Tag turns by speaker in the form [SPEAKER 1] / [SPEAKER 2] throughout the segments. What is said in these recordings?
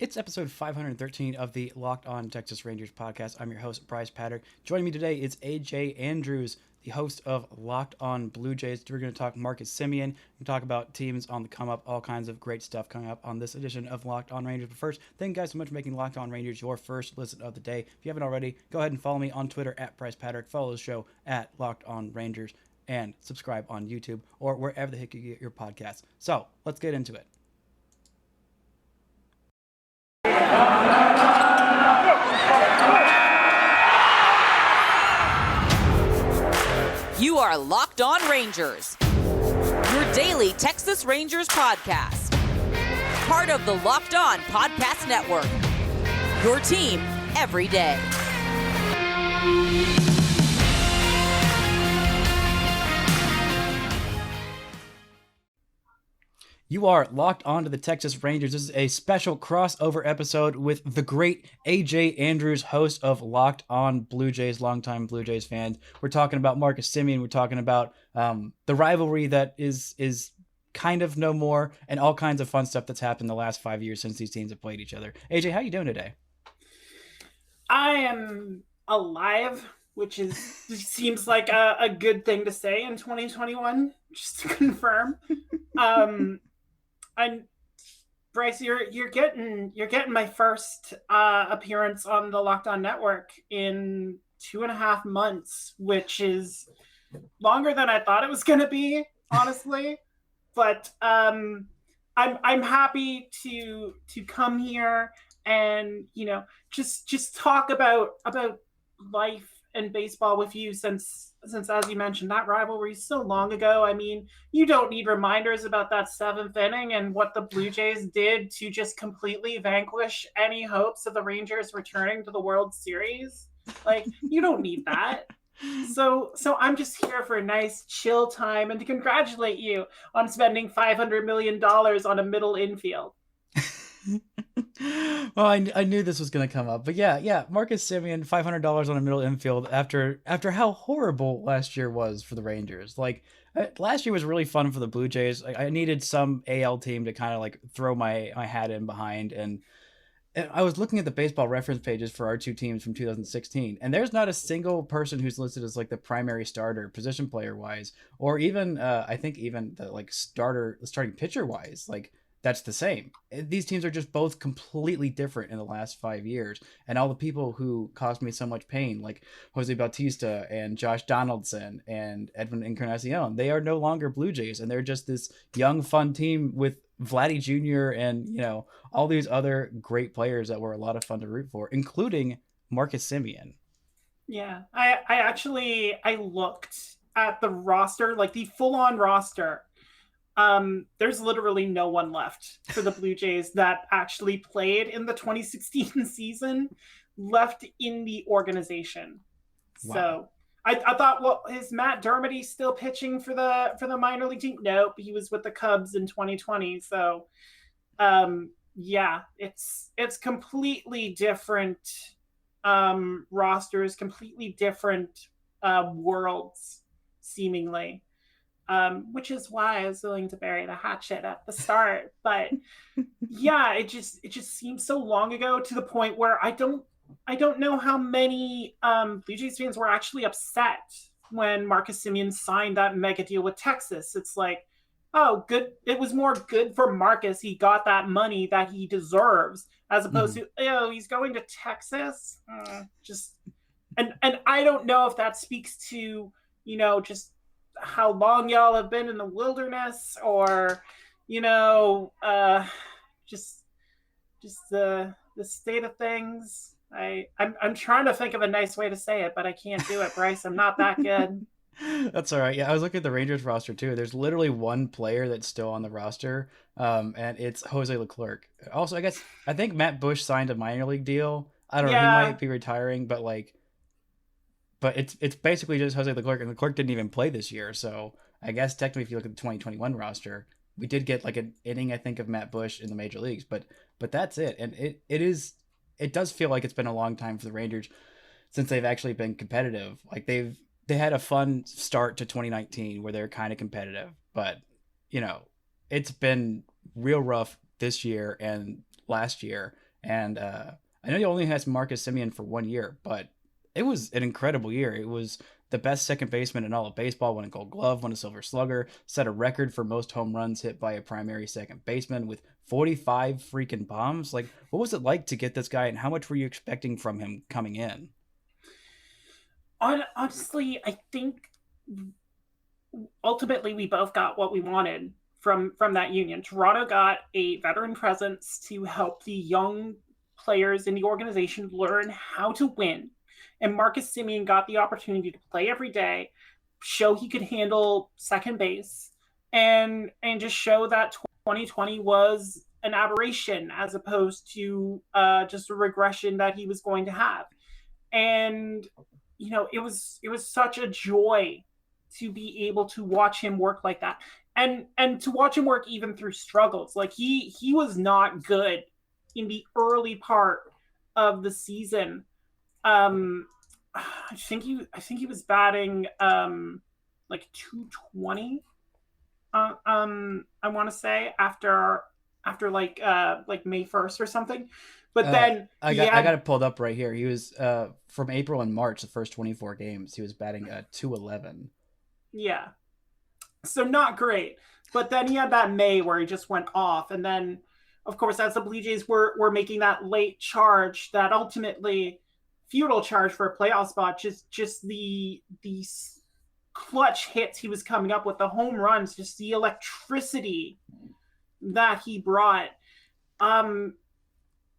[SPEAKER 1] It's episode 513 of the Locked On Texas Rangers podcast. I'm your host, Brice Paterik. Joining me today is AJ Andrews, the host of Locked On Blue Jays. We're going to talk Marcus Semien. We talk about teams on the come up, all kinds of great stuff coming up on this edition of Locked On Rangers. But first, thank you guys so much for making Locked On Rangers your first listen of the day. If you haven't already, go ahead and follow me on Twitter at Brice Paterik. Follow the show at Locked On Rangers and subscribe on YouTube or wherever the heck you get your podcasts. So let's get into it.
[SPEAKER 2] You are Locked On Rangers, your daily Texas Rangers podcast. Part of the Locked On Podcast Network, your team every day.
[SPEAKER 1] You are locked on to the Texas Rangers. This is a special crossover episode with the great AJ Andrews, host of Locked On Blue Jays, longtime Blue Jays fans. We're talking about Marcus Semien. We're talking about the rivalry that is kind of no more, and all kinds of fun stuff that's happened the last 5 years since these teams have played each other. AJ, how you doing today?
[SPEAKER 3] I am alive, which seems like a good thing to say in 2021, just to confirm. And Brice, you're getting my first appearance on the Locked On Network in 2.5 months, which is longer than I thought it was going to be, honestly. But I'm happy to come here and just talk about life and baseball with you since as you mentioned, that rivalry so long ago. I mean, you don't need reminders about that 7th inning and what the Blue Jays did to just completely vanquish any hopes of the Rangers returning to the World Series. Like, you don't need that. So I'm just here for a nice chill time and to congratulate you on spending $500 million on a middle infield.
[SPEAKER 1] Well, I knew this was going to come up, but yeah, Marcus Semien, $500 on a middle infield after how horrible last year was for the Rangers. Like, last year was really fun for the Blue Jays. I needed some AL team to kind of like throw my hat in behind, and I was looking at the baseball reference pages for our two teams from 2016, and there's not a single person who's listed as like the primary starter, position player wise, or even I think even the like starting pitcher wise, like. That's the same. These teams are just both completely different in the last 5 years. And all the people who caused me so much pain, like Jose Bautista and Josh Donaldson and Edwin Encarnacion, they are no longer Blue Jays. And they're just this young, fun team with Vladdy Jr. and, all these other great players that were a lot of fun to root for, including Marcus Semien.
[SPEAKER 3] Yeah, I looked at the roster, like the full-on roster. There's literally no one left for the Blue Jays that actually played in the 2016 season left in the organization. Wow. So I thought, well, is Matt Dermody still pitching for the minor league team? Nope, he was with the Cubs in 2020. So, yeah, it's completely different rosters, completely different worlds, seemingly. Which is why I was willing to bury the hatchet at the start. But yeah, it just seems so long ago to the point where I don't know how many Blue Jays fans were actually upset when Marcus Semien signed that mega deal with Texas. It's like, oh, good. It was more good for Marcus. He got that money that he deserves, as opposed to, he's going to Texas. And I don't know if that speaks to, just how long y'all have been in the wilderness, or just the state of things. I'm trying to think of a nice way to say it, but I can't do it, Brice. I'm not that good.
[SPEAKER 1] That's all right. Yeah, I was looking at the Rangers roster too. There's literally one player that's still on the roster, and it's Jose Leclerc. Also, I think Matt Bush signed a minor league deal. I don't know. He might be retiring, but it's basically just Jose Leclerc, and Leclerc didn't even play this year. So I guess technically, if you look at the 2021 roster, we did get like an inning, I think, of Matt Bush in the major leagues, but that's it. And it does feel like it's been a long time for the Rangers since they've actually been competitive. Like they had a fun start to 2019 where they're kind of competitive, but it's been real rough this year and last year. And I know he only has Marcus Semien for 1 year, but it was an incredible year. It was the best second baseman in all of baseball, won a Gold Glove, won a Silver Slugger, set a record for most home runs hit by a primary second baseman with 45 freaking bombs. Like, what was it like to get this guy, and how much were you expecting from him coming in?
[SPEAKER 3] Honestly, I think ultimately we both got what we wanted from that union. Toronto got a veteran presence to help the young players in the organization learn how to win. And Marcus Semien got the opportunity to play every day, show he could handle second base, and just show that 2020 was an aberration as opposed to just a regression that he was going to have. And it was such a joy to be able to watch him work like that, and to watch him work even through struggles. Like he was not good in the early part of the season. I think he was batting like 220. I want to say after like May 1st or something. But then
[SPEAKER 1] I got it pulled up right here. He was from April and March, the first 24 games, he was batting 211.
[SPEAKER 3] Yeah. So not great. But then he had that May where he just went off. And then, of course, as the Blue Jays were making that late charge, that ultimately futile charge for a playoff spot, just the clutch hits he was coming up with, the home runs, just the electricity that he brought.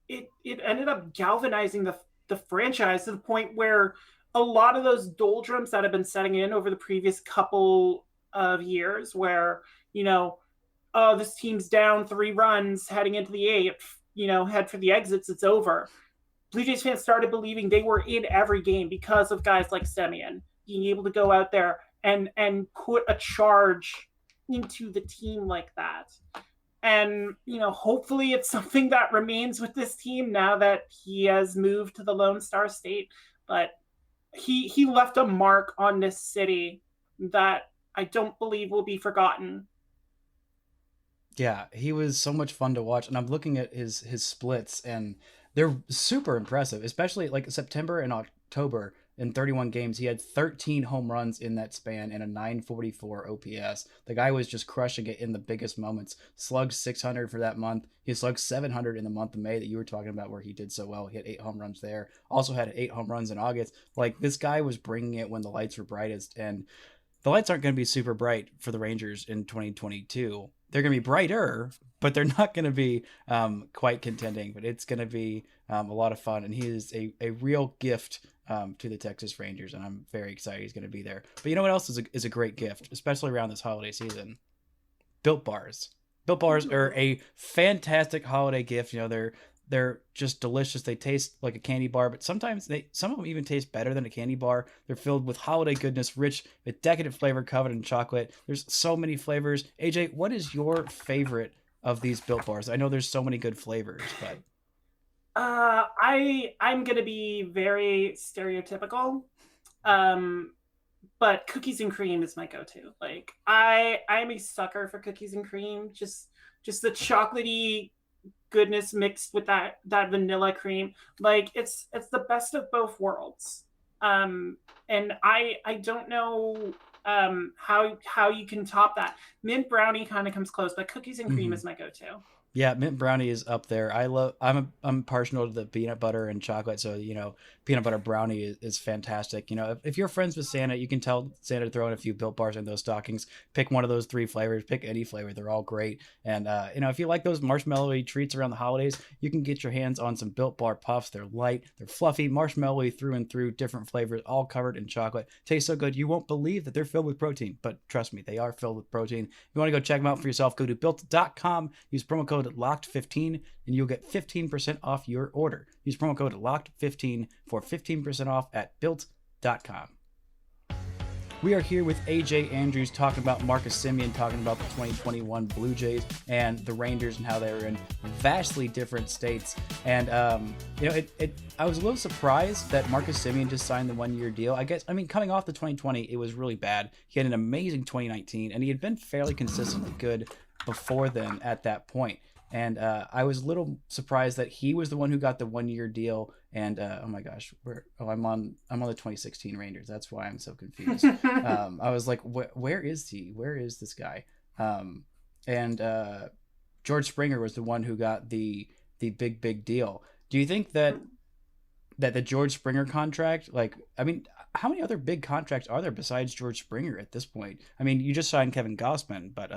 [SPEAKER 3] It ended up galvanizing the franchise to the point where a lot of those doldrums that have been setting in over the previous couple of years where, this team's down 3 runs heading into the 8th, head for the exits, it's over. Blue Jays fans started believing they were in every game because of guys like Semien being able to go out there and put a charge into the team like that. And, hopefully it's something that remains with this team now that he has moved to the Lone Star State. But he left a mark on this city that I don't believe will be forgotten.
[SPEAKER 1] Yeah, he was so much fun to watch, and I'm looking at his splits, and they're super impressive, especially like September and October. In 31 games, he had 13 home runs in that span and a 944 OPS. The guy was just crushing it in the biggest moments. Slugged 600 for that month. He slugged 700 in the month of May that you were talking about, where he did so well. He had 8 home runs there. Also had 8 home runs in August. Like, this guy was bringing it when the lights were brightest, and the lights aren't going to be super bright for the Rangers in 2022. They're going to be brighter, but they're not going to be quite contending. But it's going to be a lot of fun, and he is a real gift to the Texas Rangers, and I'm very excited he's going to be there. But you know what else is a great gift, especially around this holiday season? Built Bars. Built Bars are a fantastic holiday gift. They're just delicious. They taste like a candy bar, but sometimes some of them even taste better than a candy bar. They're filled with holiday goodness, rich with decadent flavor covered in chocolate. There's so many flavors. AJ, what is your favorite of these Built Bars? I know there's so many good flavors, but
[SPEAKER 3] I'm gonna be very stereotypical, but cookies and cream is my go-to. Like I'm a sucker for cookies and cream. Just the chocolatey goodness mixed with that vanilla cream. Like it's the best of both worlds. And I don't know how you can top that. Mint brownie kind of comes close, but cookies and cream is my go-to.
[SPEAKER 1] Yeah, mint brownie is up there. I'm partial to the peanut butter and chocolate, so peanut butter brownie is fantastic. If you're friends with Santa, you can tell Santa to throw in a few Built Bars in those stockings. Pick one of those 3 flavors. Pick any flavor; they're all great. And if you like those marshmallowy treats around the holidays, you can get your hands on some Built Bar Puffs. They're light, they're fluffy, marshmallowy through and through, different flavors, all covered in chocolate. Taste so good you won't believe that they're filled with protein. But trust me, they are filled with protein. If you want to go check them out for yourself, go to built.com. Use promo code LOCKED15 and you'll get 15% off your order. Use promo code LOCKED15 for 15% off at built.com. We are here with AJ Andrews talking about Marcus Semien, talking about the 2021 Blue Jays and the Rangers and how they were in vastly different states. And I was a little surprised that Marcus Semien just signed the 1-year deal. Coming off the 2020, it was really bad. He had an amazing 2019, and he had been fairly consistently good before then at that point. And I was a little surprised that he was the one who got the 1-year deal. And oh my gosh, I'm on the 2016 Rangers. That's why I'm so confused. I was like, where is he? Where is this guy? And George Springer was the one who got the big deal. Do you think that the George Springer contract, like, I mean, how many other big contracts are there besides George Springer at this point? I mean, you just signed Kevin Gausman, but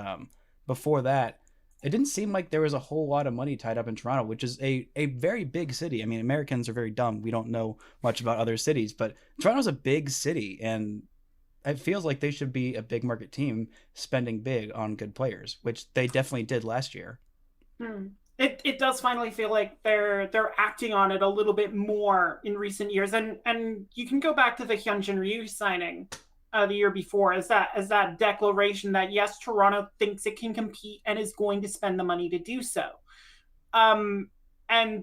[SPEAKER 1] before that, it didn't seem like there was a whole lot of money tied up in Toronto, which is a very big city. I mean, Americans are very dumb. We don't know much about other cities, but Toronto's a big city, and it feels like they should be a big market team spending big on good players, which they definitely did last year.
[SPEAKER 3] It does finally feel like they're acting on it a little bit more in recent years, and you can go back to the Hyunjin Ryu signing the year before as that declaration that yes, Toronto thinks it can compete and is going to spend the money to do so. And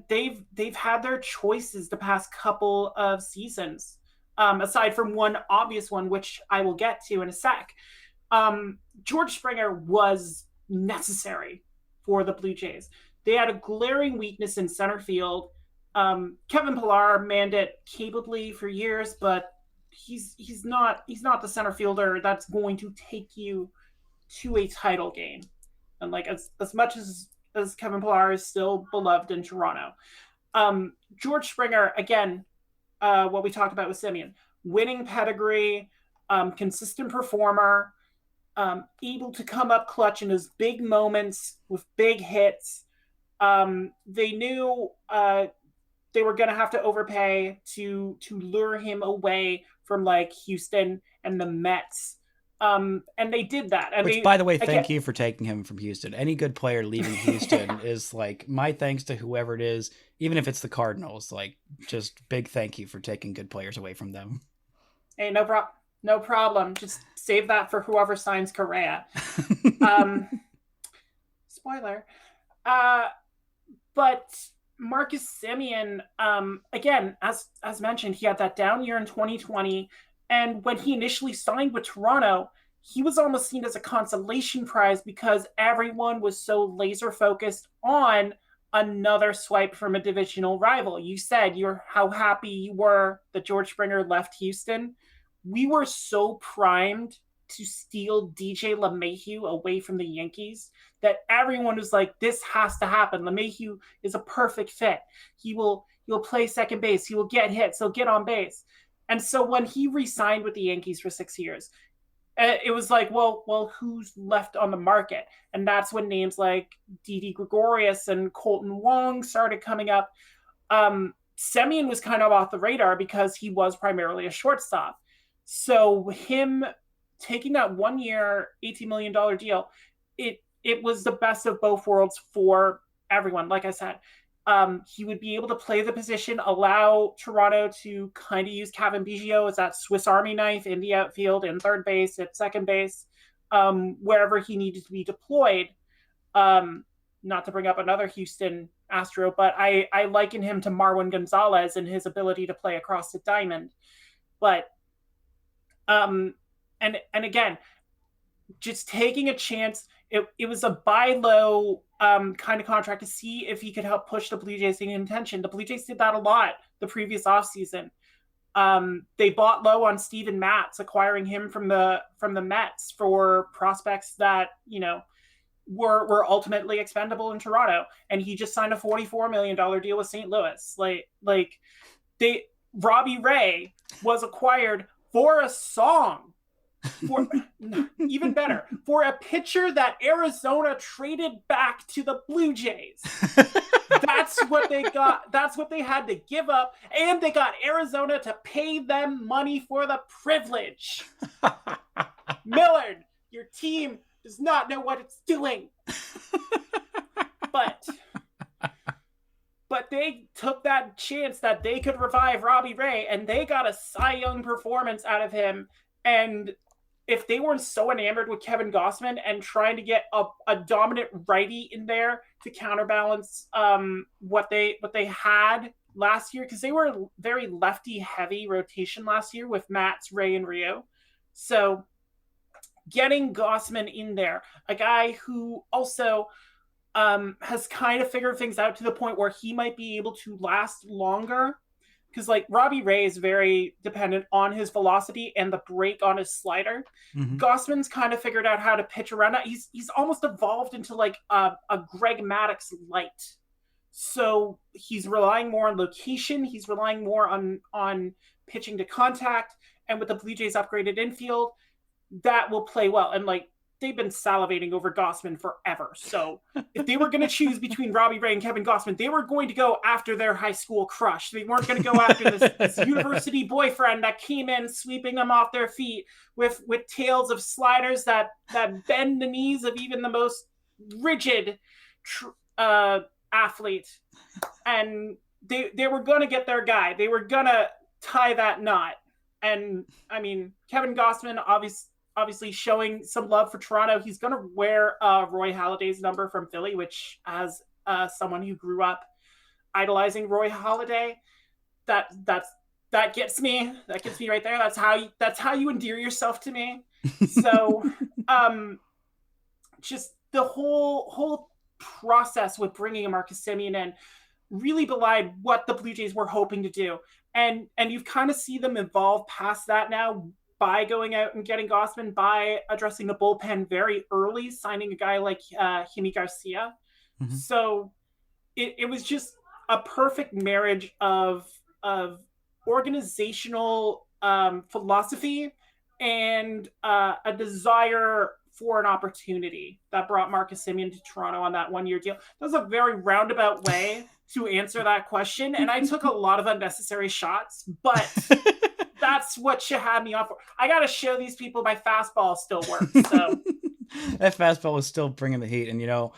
[SPEAKER 3] they've had their choices the past couple of seasons, aside from one obvious one, which I will get to in a sec. George Springer was necessary for the Blue Jays. They had a glaring weakness in center field. Kevin Pillar manned it capably for years, but he's not the center fielder that's going to take you to a title game. And like as much as Kevin Pillar is still beloved in Toronto, George Springer, again, what we talked about with Semien, winning pedigree, consistent performer, able to come up clutch in his big moments with big hits. They knew they were going to have to overpay to lure him away from like Houston and the Mets. And they did that.
[SPEAKER 1] Which, by the way, thank you for taking him from Houston. Any good player leaving Houston is like, my thanks to whoever it is, even if it's the Cardinals, like, just big thank you for taking good players away from them.
[SPEAKER 3] Hey, no problem. Just save that for whoever signs Correa. Spoiler. But Marcus Semien, again, as mentioned, he had that down year in 2020. And when he initially signed with Toronto, he was almost seen as a consolation prize because everyone was so laser focused on another swipe from a divisional rival. You said how happy you were that George Springer left Houston. We were so primed to steal DJ LeMahieu away from the Yankees that everyone was like, this has to happen. LeMahieu is a perfect fit. He'll play second base. He will get hits. He'll get on base. And so when he re-signed with the Yankees for 6 years, it was like, well, who's left on the market? And that's when names like Didi Gregorius and Colton Wong started coming up. Semien was kind of off the radar because he was primarily a shortstop. So him taking that 1 year, $18 million deal, it was the best of both worlds for everyone. Like I said, he would be able to play the position, allow Toronto to kind of use Kevin Biggio as that Swiss Army knife in the outfield and third base, at second base, wherever he needed to be deployed. Not to bring up another Houston Astro, but I liken him to Marwin Gonzalez in his ability to play across the diamond. But and again, just taking a chance. It was a buy low kind of contract to see if he could help push the Blue Jays in contention. The Blue Jays did that a lot the previous offseason. They bought low on Steven Matz, acquiring him from the Mets for prospects that, were ultimately expendable in Toronto. And he just signed a $44 million deal with St. Louis. Robbie Ray was acquired for a song. For even better, for a pitcher that Arizona traded back to the Blue Jays. That's what they got. That's what they had to give up. And they got Arizona to pay them money for the privilege. Millard, your team does not know what it's doing. But they took that chance that they could revive Robbie Ray, and they got a Cy Young performance out of him. And if they weren't so enamored with Kevin Gausman and trying to get a dominant righty in there to counterbalance what they had last year, because they were a very lefty heavy rotation last year with Matz, Ray, and Rio. So getting Gausman in there, a guy who also has kind of figured things out to the point where he might be able to last longer. Because like Robbie Ray is very dependent on his velocity and the break on his slider.
[SPEAKER 1] Mm-hmm.
[SPEAKER 3] Gausman's kind of figured out how to pitch around that. He's almost evolved into like a Greg Maddux light. So he's relying more on location. He's relying more on pitching to contact. And with the Blue Jays upgraded infield, that will play well. And like they've been salivating over Gausman forever. So if they were going to choose between Robbie Ray and Kevin Gausman, they were going to go after their high school crush. They weren't going to go after this university boyfriend that came in sweeping them off their feet with tails of sliders that bend the knees of even the most rigid athlete. And they were going to get their guy. They were going to tie that knot. And I mean, Kevin Gausman obviously showing some love for Toronto. He's going to wear Roy Halladay's number from Philly, which as someone who grew up idolizing Roy Halladay, that gets me. That gets me right there. That's how you endear yourself to me. So just the whole process with bringing a Marcus Semien in really belied what the Blue Jays were hoping to do. And you've kind of see them evolve past that now by going out and getting Gausman, by addressing the bullpen very early, signing a guy like Jimmy Garcia. Mm-hmm. So it was just a perfect marriage of organizational philosophy and a desire for an opportunity that brought Marcus Semien to Toronto on that 1-year deal. That was a very roundabout way to answer that question, and I took a lot of unnecessary shots, but that's what you had me on for. I got to show these people my fastball still works. So
[SPEAKER 1] that fastball was still bringing the heat, and you know,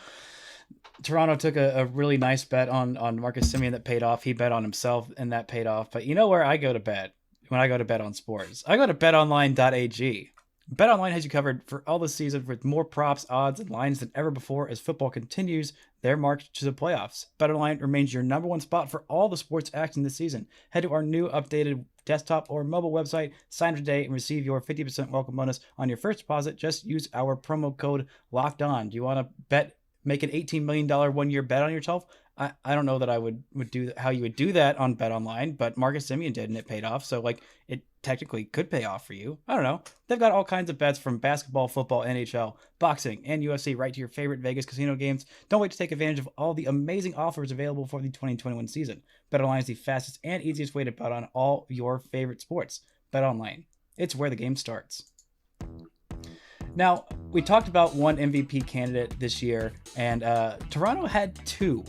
[SPEAKER 1] Toronto took a really nice bet on Marcus Semien that paid off. He bet on himself, and that paid off. But you know where I go to bet when I go to bet on sports? I go to betonline.ag. BetOnline has you covered for all the season with more props, odds, and lines than ever before as football continues their march to the playoffs. BetOnline remains your number one spot for all the sports action this season. Head to our new updated desktop or mobile website, sign up today, and receive your 50% welcome bonus on your first deposit. Just use our promo code LOCKEDON. Do you want to make an $18 million 1-year bet on yourself? I don't know that I would do how you would do that on BetOnline, but Marcus Semien did, and it paid off. So like it technically could pay off for you. I don't know. They've got all kinds of bets from basketball, football, NHL, boxing, and UFC right to your favorite Vegas casino games. Don't wait to take advantage of all the amazing offers available for the 2021 season. BetOnline is the fastest and easiest way to bet on all your favorite sports. BetOnline. It's where the game starts. Now, we talked about one MVP candidate this year, and Toronto had two.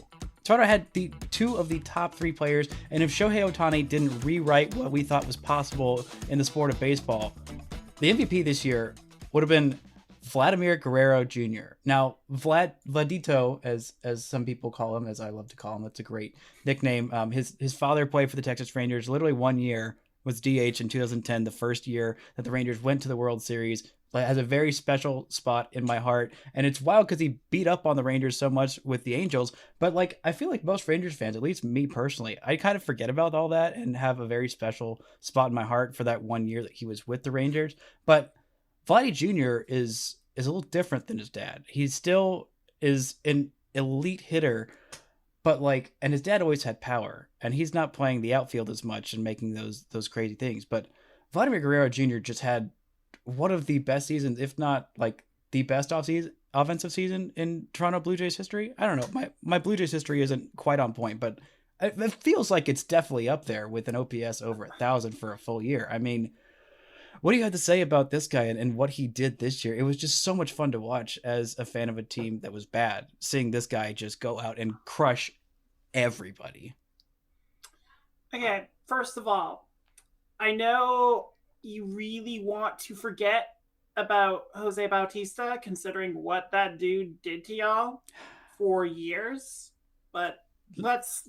[SPEAKER 1] Toronto had the two of the top three players, and if Shohei Ohtani didn't rewrite what we thought was possible in the sport of baseball, the MVP this year would have been Vladimir Guerrero Jr. Now, Vladito, as some people call him, as I love to call him, that's a great nickname. His father played for the Texas Rangers literally 1 year, was DH in 2010, the first year that the Rangers went to the World Series. Has a very special spot in my heart, and it's wild because he beat up on the Rangers so much with the Angels, but like I feel like most Rangers fans, at least me personally, I kind of forget about all that and have a very special spot in my heart for that 1 year that he was with the Rangers. But Vladdy Jr. is a little different than his dad. He still is an elite hitter, but like, and his dad always had power, and he's not playing the outfield as much and making those crazy things. But Vladimir Guerrero Jr. just had one of the best seasons, if not like the best offensive season in Toronto Blue Jays history. I don't know. My Blue Jays history isn't quite on point, but it feels like it's definitely up there with an OPS over 1,000 for a full year. I mean, what do you have to say about this guy and what he did this year? It was just so much fun to watch as a fan of a team that was bad, seeing this guy just go out and crush everybody.
[SPEAKER 3] Okay, first of all, I know you really want to forget about Jose Bautista, considering what that dude did to y'all for years. But let's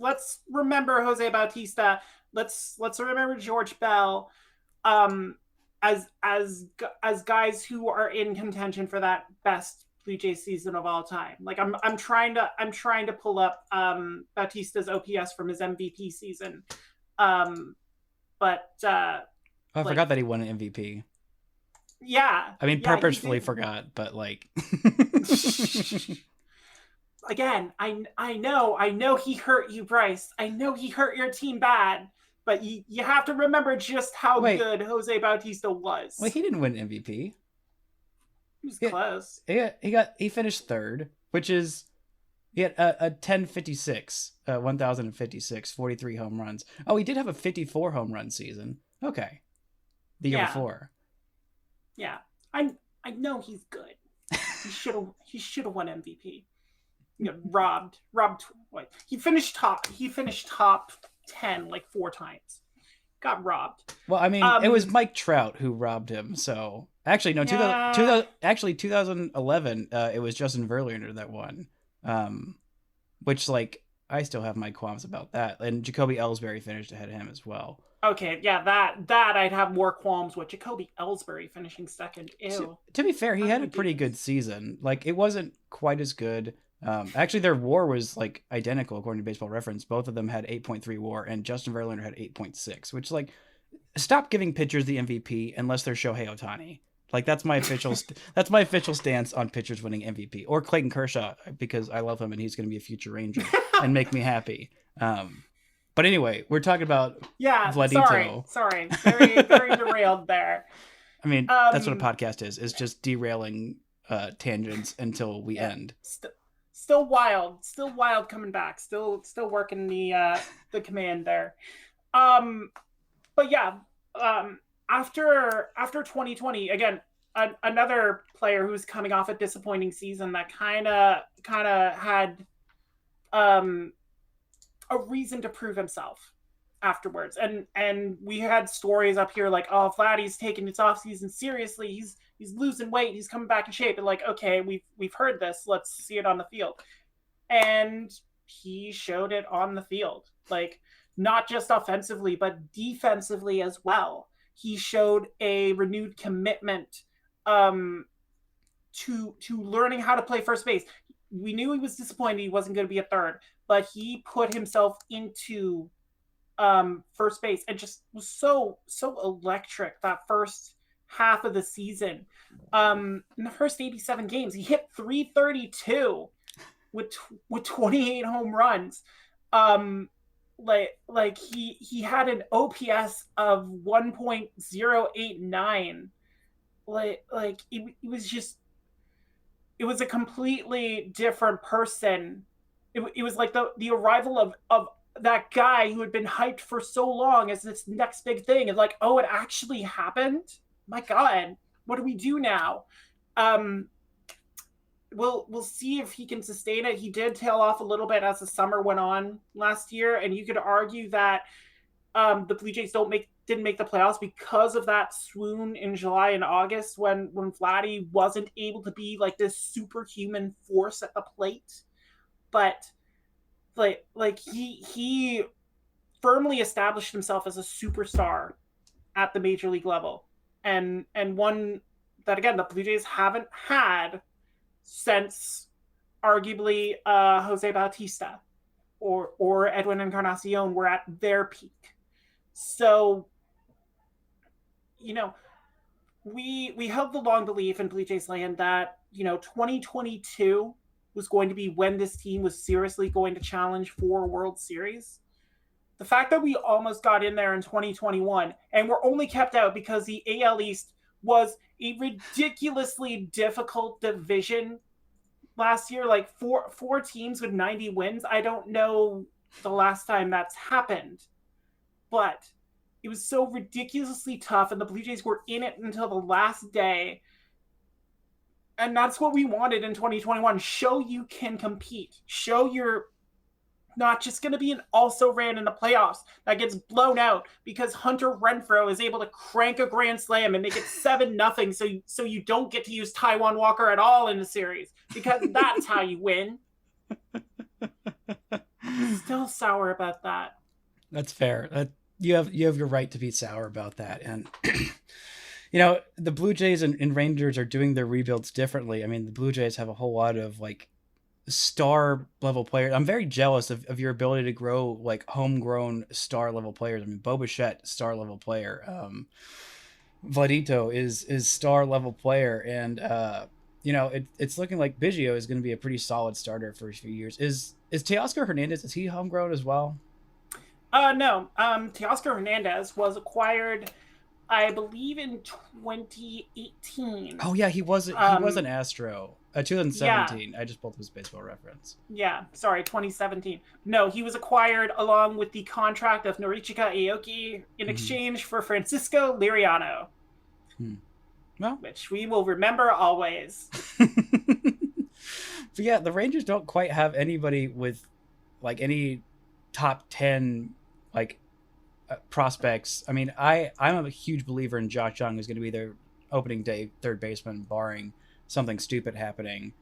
[SPEAKER 3] remember Jose Bautista. Let's remember George Bell, as guys who are in contention for that best Blue Jays season of all time. Like I'm trying to pull up Bautista's OPS from his MVP season, but.
[SPEAKER 1] I forgot that he won an MVP.
[SPEAKER 3] Yeah.
[SPEAKER 1] I mean, purposefully forgot, but like.
[SPEAKER 3] again, I know he hurt you, Brice. I know he hurt your team bad, but you have to remember just how
[SPEAKER 1] Wait,
[SPEAKER 3] good Jose Bautista was.
[SPEAKER 1] he didn't win MVP.
[SPEAKER 3] He was close.
[SPEAKER 1] He finished third, which is he had a 1056, 1056, 43 home runs. Oh, he did have a 54 home run season. Okay, the year before.
[SPEAKER 3] Yeah, I know he's good. He should have won MVP. Robbed. What? He finished top 10 like 4 times. Got robbed.
[SPEAKER 1] Well, I mean, it was Mike Trout who robbed him. So actually, no, 2011, it was Justin Verlander that won. Which like I still have my qualms about that. And Jacoby Ellsbury finished ahead of him as well.
[SPEAKER 3] Okay, yeah, that I'd have more qualms with. Jacoby Ellsbury finishing second. Ew.
[SPEAKER 1] To be fair, he had a pretty good season. Like it wasn't quite as good. Actually, their WAR was like identical according to Baseball Reference. Both of them had 8.3 WAR, and Justin Verlander had 8.6. Which like, stop giving pitchers the MVP unless they're Shohei Ohtani. Like that's my official stance on pitchers winning MVP, or Clayton Kershaw, because I love him and he's going to be a future Ranger and make me happy. But anyway, we're talking about Vladito.
[SPEAKER 3] Sorry, very very derailed there.
[SPEAKER 1] I mean, that's what a podcast is just derailing tangents until we end.
[SPEAKER 3] Still wild coming back. Still working the command there. But yeah, after 2020, again, another player who's coming off a disappointing season that kind of had a reason to prove himself afterwards. And we had stories up here like, oh, Vladdy's taking his offseason seriously. He's losing weight. He's coming back in shape. And like, okay, we've heard this. Let's see it on the field. And he showed it on the field. Like, not just offensively, but defensively as well. He showed a renewed commitment to learning how to play first base. We knew he was disappointed he wasn't going to be a third, but he put himself into first base and just was so electric that first half of the season. In the first 87 games, he hit 332 with 28 home runs. Like he had an OPS of 1.089. Like it was a completely different person. It was like the arrival of that guy who had been hyped for so long as this next big thing, and like, oh, it actually happened. My God, what do we do now? We'll see if he can sustain it. He did tail off a little bit as the summer went on last year, and you could argue that the Blue Jays didn't make the playoffs because of that swoon in July and August when Vladdy wasn't able to be like this superhuman force at the plate. But like he firmly established himself as a superstar at the major league level, and one that again the Blue Jays haven't had since arguably Jose Bautista or Edwin Encarnacion were at their peak. So, we held the long belief in Blue Jays land that 2022 was going to be when this team was seriously going to challenge for a World Series. The fact that we almost got in there in 2021 and were only kept out because the AL East was a ridiculously difficult division last year, like four teams with 90 wins. I don't know the last time that's happened, but it was so ridiculously tough, and the Blue Jays were in it until the last day. And that's what we wanted in 2021. Show you can compete. Show you're not just going to be an also-ran in the playoffs that gets blown out because Hunter Renfroe is able to crank a grand slam and make it 7-0 so you don't get to use Taijuan Walker at all in the series, because that's how you win. Still sour about that.
[SPEAKER 1] That's fair. You have your right to be sour about that. And the Blue Jays and Rangers are doing their rebuilds differently. I mean, the Blue Jays have a whole lot of like star level players. I'm very jealous of your ability to grow like homegrown star level players. I mean, Bo Bichette, star level player. Vladito is star level player, and it's looking like Biggio is going to be a pretty solid starter for a few years. Is Teoscar Hernandez, is he homegrown as well?
[SPEAKER 3] No. Teoscar Hernandez was acquired, I believe, in 2018.
[SPEAKER 1] Oh yeah, he was an Astro. 2017.
[SPEAKER 3] Yeah,
[SPEAKER 1] I just pulled up his baseball reference.
[SPEAKER 3] yeah. Sorry, 2017. No, he was acquired along with the contract of Norichika Aoki in exchange for Francisco Liriano,
[SPEAKER 1] Well,
[SPEAKER 3] which we will remember always.
[SPEAKER 1] but yeah, the Rangers don't quite have anybody with like any top 10 like prospects. I mean, I'm a huge believer in Josh Jung, who's going to be their opening day third baseman, barring something stupid happening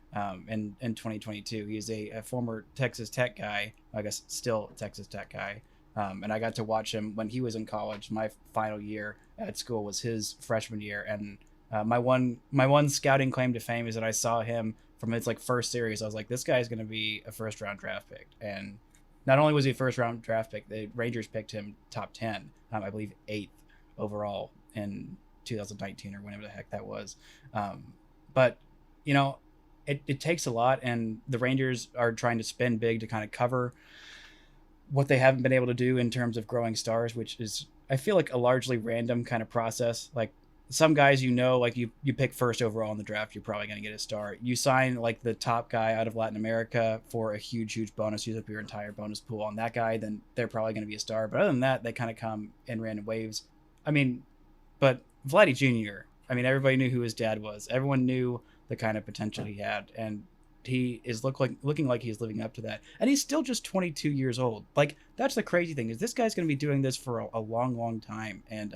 [SPEAKER 1] in 2022. He's a former Texas Tech guy, I guess still Texas Tech guy, and I got to watch him when he was in college. My final year at school was his freshman year, and my one scouting claim to fame is that I saw him from his like first series. I was like, this guy's going to be a first round draft pick, and not only was he a first round draft pick, the Rangers picked him top 10, I believe 8th overall in 2019 or whenever the heck that was. But it takes a lot, and the Rangers are trying to spend big to kind of cover what they haven't been able to do in terms of growing stars, which is, I feel like, a largely random kind of process. Like some guys, like you pick first overall in the draft, you're probably going to get a star. You sign like the top guy out of Latin America for a huge bonus, use up your entire bonus pool on that guy, then they're probably going to be a star. But other than that, they kind of come in random waves. I mean, but Vladdy Jr., I mean, everybody knew who his dad was. Everyone knew the kind of potential he had, and he is looking like he's living up to that. And he's still just 22 years old. Like, that's the crazy thing, is this guy's going to be doing this for a long time. And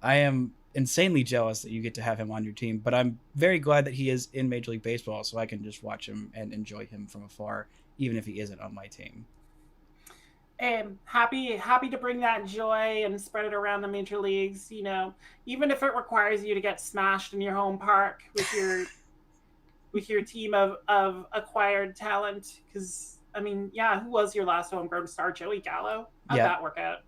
[SPEAKER 1] I am insanely jealous that you get to have him on your team, but I'm very glad that he is in Major League Baseball, so I can just watch him and enjoy him from afar, even if he isn't on my team.
[SPEAKER 3] Happy to bring that joy and spread it around the major leagues, even if it requires you to get smashed in your home park with your team of acquired talent. Because I mean, yeah, who was your last homegrown star? Joey Gallo? How'd that work out?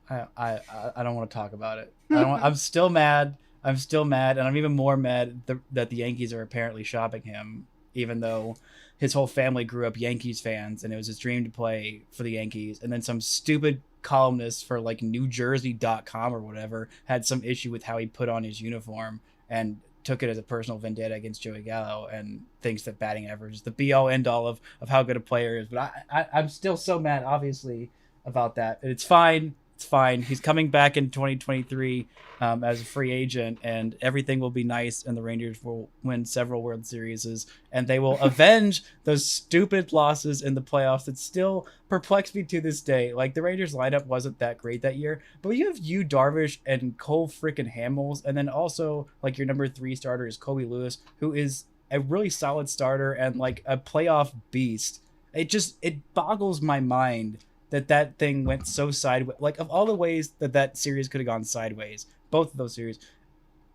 [SPEAKER 1] I don't want to talk about it. I'm still mad. And I'm even more mad that the Yankees are apparently shopping him, even though his whole family grew up Yankees fans and it was his dream to play for the Yankees. And then some stupid columnist for like NewJersey.com or whatever had some issue with how he put on his uniform and took it as a personal vendetta against Joey Gallo and thinks that batting average is the be all end all of how good a player is. But I'm still so mad, obviously, about that. It's fine. It's fine. He's coming back in 2023 as a free agent, and everything will be nice, and the Rangers will win several World Series, and they will avenge those stupid losses in the playoffs that still perplex me to this day. Like, the Rangers lineup wasn't that great that year, but you have Yu Darvish and Cole freaking Hamels, and then also, like, your number 3 starter is Kobe Lewis, who is a really solid starter and, like, a playoff beast. It boggles my mind that thing went so sideways. Like, of all the ways that series could have gone sideways, both of those series,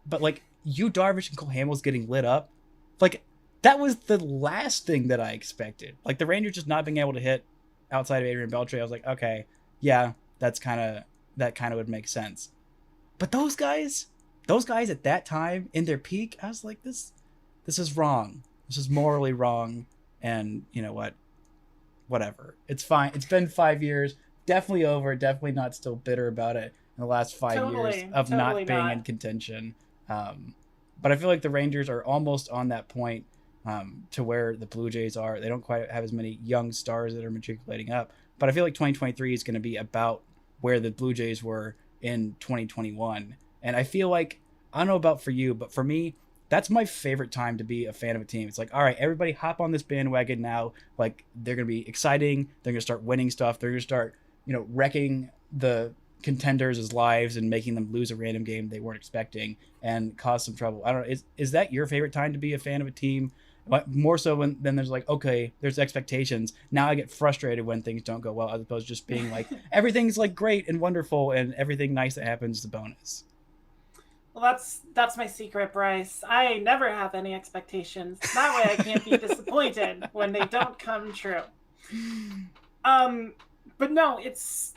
[SPEAKER 1] but like Yu Darvish and Cole Hamels getting lit up, like that was the last thing that I expected. Like the Rangers just not being able to hit outside of Adrian Beltre, I was like, okay, yeah, that kind of would make sense. But those guys at that time in their peak, I was like, this is wrong. This is morally wrong. And you know what? Whatever. It's fine. It's been 5 years. Definitely over. Definitely not still bitter about it in the last 5 years of not being in contention. But I feel like the Rangers are almost on that point to where the Blue Jays are. They don't quite have as many young stars that are matriculating up. But I feel like 2023 is going to be about where the Blue Jays were in 2021. And I feel like, I don't know about for you, but for me, that's my favorite time to be a fan of a team. It's like, all right, everybody hop on this bandwagon now. Like, they're going to be exciting. They're going to start winning stuff. They're going to start, wrecking the contenders' lives and making them lose a random game they weren't expecting and cause some trouble. I don't know. Is that your favorite time to be a fan of a team? More so then there's like, okay, there's expectations. Now I get frustrated when things don't go well, as opposed to just being like, everything's like great and wonderful and everything nice that happens is a bonus.
[SPEAKER 3] Well, that's my secret, Brice. I never have any expectations. That way I can't be disappointed when they don't come true. But no, it's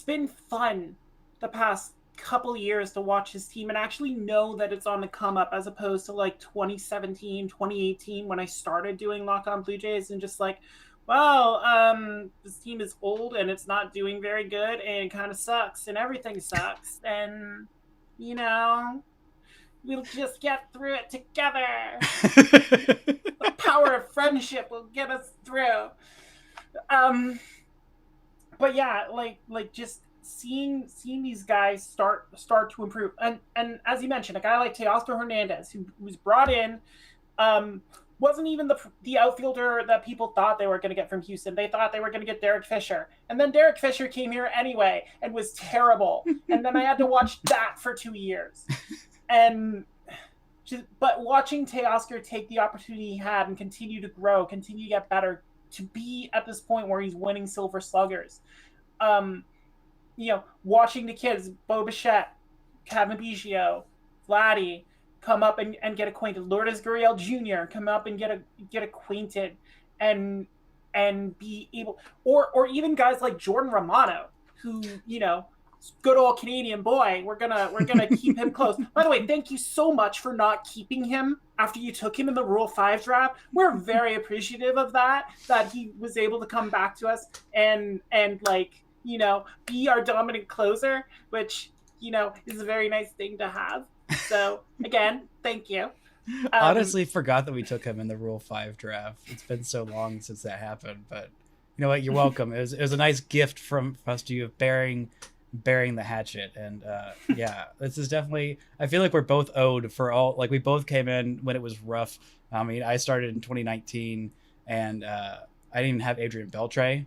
[SPEAKER 3] been fun the past couple years to watch his team and actually know that it's on the come up, as opposed to like 2017, 2018 when I started doing Locked On Blue Jays and just like, well, this team is old and it's not doing very good and it kind of sucks and everything sucks, and you know, we'll just get through it together. The power of friendship will get us through. But yeah, like just seeing these guys start to improve, and as you mentioned, a guy like Teoscar Hernandez, who was brought in, wasn't even the outfielder that people thought they were going to get from Houston. They thought they were going to get Derek Fisher, and then Derek Fisher came here anyway and was terrible, and then I had to watch that for 2 years, and but watching Teoscar take the opportunity he had and continue to grow, continue to get better, to be at this point where he's winning Silver Sluggers. You know, watching the kids, Bo Bichette, Kevin Biggio, Vladdy, come up and get acquainted. Lourdes Gurriel Jr. come up and get acquainted and be able, or even guys like Jordan Romano, who, you know, good old Canadian boy. We're gonna keep him close. By the way, thank you so much for not keeping him after you took him in the Rule 5 draft. We're very appreciative of that he was able to come back to us and like, you know, be our dominant closer, which, you know, is a very nice thing to have. So again, thank you.
[SPEAKER 1] Honestly, forgot that we took him in the Rule 5 draft. It's been so long since that happened, but you know what? You're welcome. It was a nice gift from us to you of bearing the hatchet, and yeah, this is definitely, I feel like we're both owed for all, like, we both came in when it was rough. I mean, I started in 2019 and I didn't even have Adrian Beltre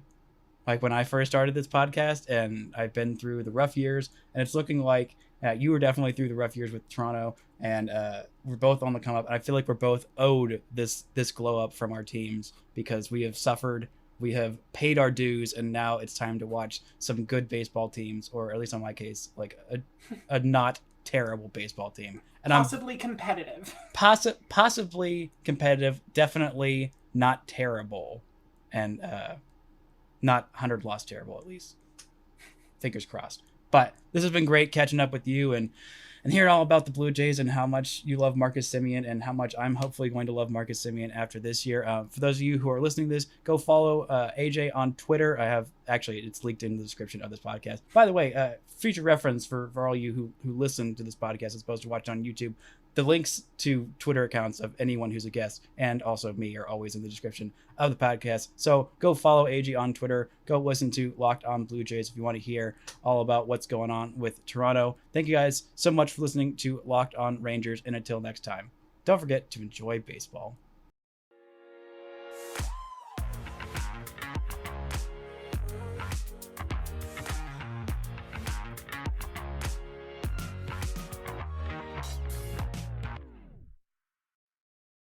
[SPEAKER 1] like when I first started this podcast, and I've been through the rough years, and it's looking like you were definitely through the rough years with Toronto, and we're both on the come up, and I feel like we're both owed this glow up from our teams, because we have suffered, we have paid our dues, and now it's time to watch some good baseball teams, or at least in my case, like a not terrible baseball team. And
[SPEAKER 3] possibly competitive.
[SPEAKER 1] Possibly competitive, definitely not terrible, and not 100 loss terrible, at least. Fingers crossed. But this has been great catching up with you and hearing all about the Blue Jays and how much you love Marcus Semien, and how much I'm hopefully going to love Marcus Semien after this year. For those of you who are listening to this, go follow AJ on Twitter. I have, actually, it's linked in the description of this podcast. By the way, future reference for all you who listen to this podcast as opposed to watch on YouTube, the links to Twitter accounts of anyone who's a guest and also me are always in the description of the podcast. So go follow AJ on Twitter. Go listen to Locked On Blue Jays if you want to hear all about what's going on with Toronto. Thank you guys so much for listening to Locked On Rangers, and until next time, don't forget to enjoy baseball.